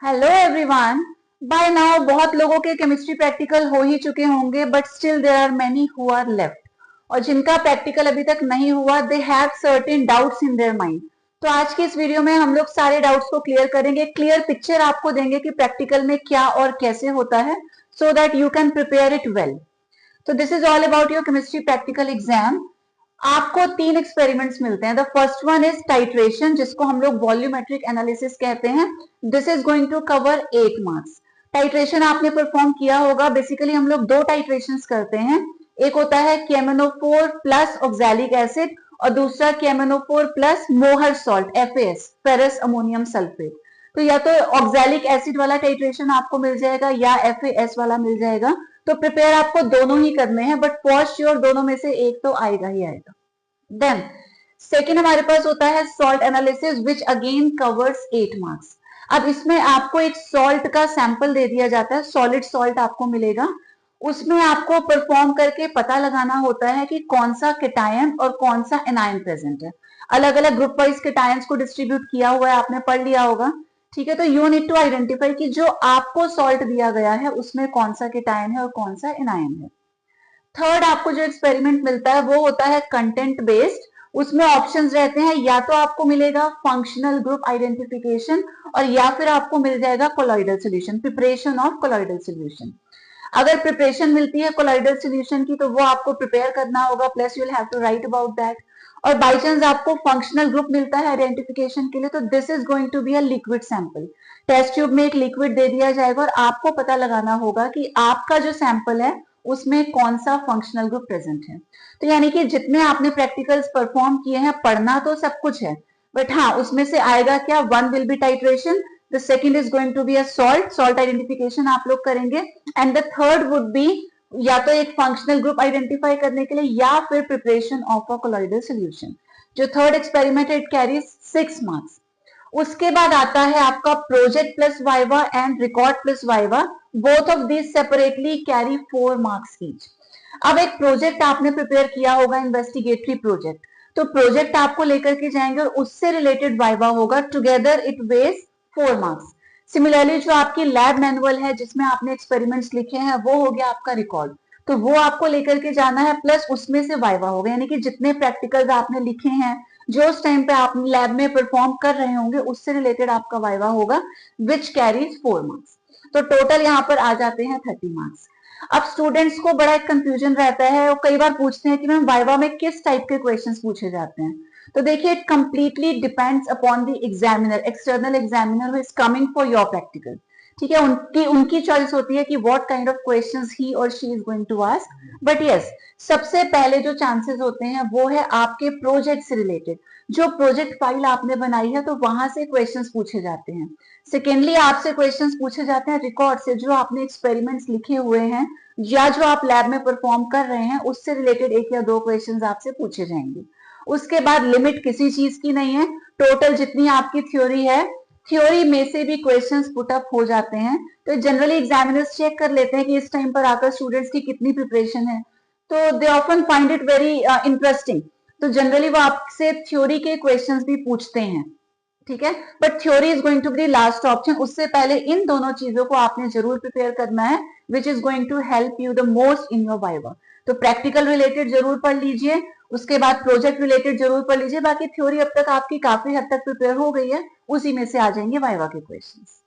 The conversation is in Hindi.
Hello everyone. बाय नाउ बहुत लोगों के केमिस्ट्री प्रैक्टिकल हो ही चुके होंगे, but still there are many who are left. और जिनका प्रैक्टिकल अभी तक नहीं हुआ, they have certain doubts in their mind. तो आज की इस वीडियो में हम लोग सारे डाउट्स को क्लियर करेंगे, क्लियर पिक्चर आपको देंगे कि प्रैक्टिकल में क्या और कैसे होता है, so that you can prepare it well. तो this is all about your chemistry practical exam. आपको 3 एक्सपेरिमेंट्स मिलते हैं। The first one is titration, जिसको हम लोग वॉल्यूमेट्रिक एनालिसिस कहते हैं। This is going to cover 8 marks. Titration आपने परफॉर्म किया होगा। बेसिकली हम लोग 2 टाइट्रेशंस करते हैं। एक होता है केमेनोफोर प्लस ऑक्सैलिक एसिड और दूसरा केमेनोफोर plus Mohr salt FAS, ferrous ammonium sulphate. तो या तो ऑक्सैलिक एसिड वाला टाइट्रेशन आपको मिल जाएगा या FAS वाला मिल जाएगा। तो प्रिपेयर आपको दोनों ही करने हैं, बट फॉर श्योर दोनों में से एक तो आएगा ही आएगा। देन सेकेंड हमारे पास होता है salt analysis, which again covers 8 marks. अब इसमें आपको एक सॉल्ट का सैंपल दे दिया जाता है, सॉलिड सॉल्ट आपको मिलेगा। उसमें आपको परफॉर्म करके पता लगाना होता है कि कौन सा केटायन और कौन सा एनायन प्रेजेंट है। अलग अलग ग्रुप वाइज केटायंस को डिस्ट्रीब्यूट किया हुआ है, आपने पढ़ लिया होगा। ठीक है, तो यू नीड टू आइडेंटिफाई कि जो आपको सॉल्ट दिया गया है उसमें कौन सा केटायन है और कौन सा एनायन है। थर्ड आपको जो एक्सपेरिमेंट मिलता है वो होता है कंटेंट बेस्ड। उसमें ऑप्शंस रहते हैं, या तो आपको मिलेगा फंक्शनल ग्रुप आइडेंटिफिकेशन और या फिर आपको मिल जाएगा colloidal solution, preparation of colloidal solution. अगर प्रिपरेशन मिलती है कोलॉइडल सॉल्यूशन की तो वो आपको प्रिपेयर करना होगा, plus you will have to write about that. और बाई चांस आपको फंक्शनल ग्रुप मिलता है आइडेंटिफिकेशन के लिए, तो this is going to be a liquid sample. Test tube में एक लिक्विड दे दिया जाएगा और आपको पता लगाना होगा कि आपका जो सैंपल है उसमें कौन सा फंक्शनल ग्रुप प्रेजेंट है। तो यानी कि जितने आपने प्रैक्टिकल्स परफॉर्म किए हैं, पढ़ना तो सब कुछ है, बट हाँ उसमें से आएगा क्या। One will be titration, the second is going to be a salt identification आप लोग करेंगे, and the third would be या तो एक फंक्शनल ग्रुप आइडेंटिफाई करने के लिए या फिर preparation of a colloidal solution. जो third experiment it carries 6 marks. उसके बाद आता है आपका project plus viva and record plus viva. Both of these separately carry 4 marks each. अब एक प्रोजेक्ट आपने प्रिपेयर किया होगा, इन्वेस्टिगेटरी प्रोजेक्ट। तो प्रोजेक्ट आपको लेकर के जाएंगे और उससे रिलेटेड वाइवा होगा, together it was 4 marks. Similarly जो आपकी लैब मैनुअल है जिसमें आपने एक्सपेरिमेंट्स लिखे हैं वो हो गया आपका रिकॉर्ड, तो वो आपको लेकर के जाना है, प्लस उसमें से वाइवा होगा। यानी कि जितने प्रैक्टिकल्स आपने लिखे हैं, जो उस टाइम पे आप लैब में परफॉर्म कर रहे होंगे, उससे रिलेटेड आपका वाइवा होगा, विच कैरीज 4 मार्क्स। तो टोटल यहाँ पर आ जाते हैं 30 मार्क्स। अब स्टूडेंट्स को बड़ा एक कंफ्यूजन रहता है, वो कई बार पूछते हैं कि मैम वाइवा में किस टाइप के क्वेश्चंस पूछे जाते हैं। तो देखिए, it completely depends upon the examiner, external examiner who is coming for your practical. ठीक है, उनकी उनकी चॉइस होती है कि what kind of questions he और she is going to ask. But yes, सबसे पहले जो चांसेस होते हैं वो है आपके प्रोजेक्ट से रिलेटेड। जो प्रोजेक्ट फाइल आपने बनाई है तो वहां से क्वेश्चंस पूछे जाते हैं। सेकेंडली आपसे क्वेश्चंस पूछे जाते हैं रिकॉर्ड से, जो आपने एक्सपेरिमेंट्स लिखे हुए हैं या जो आप लैब में परफॉर्म कर रहे हैं उससे रिलेटेड 1 या 2 क्वेश्चंस आपसे पूछे जाएंगे। उसके बाद लिमिट किसी चीज की नहीं है, टोटल जितनी आपकी थ्योरी है, थ्योरी में से भी क्वेश्चंस पुट अप हो जाते हैं। तो जनरली एग्जामिनर्स चेक कर लेते हैं कि इस टाइम पर आकर स्टूडेंट्स की कितनी प्रिपरेशन है, तो they often find it very interesting. तो जनरली वो आपसे थ्योरी के क्वेश्चंस भी पूछते हैं। ठीक है, but theory is going to be last option. उससे पहले इन दोनों चीजों को आपने जरूर प्रिपेयर करना है, which is going to help you the most in your viva. तो प्रैक्टिकल रिलेटेड जरूर पढ़ लीजिए, उसके बाद प्रोजेक्ट रिलेटेड जरूर पढ़ लीजिए। बाकी थ्योरी अब तक आपकी काफी हद तक प्रिपेयर हो गई है, उसी में से आ जाएंगे वाइवा के क्वेश्चंस।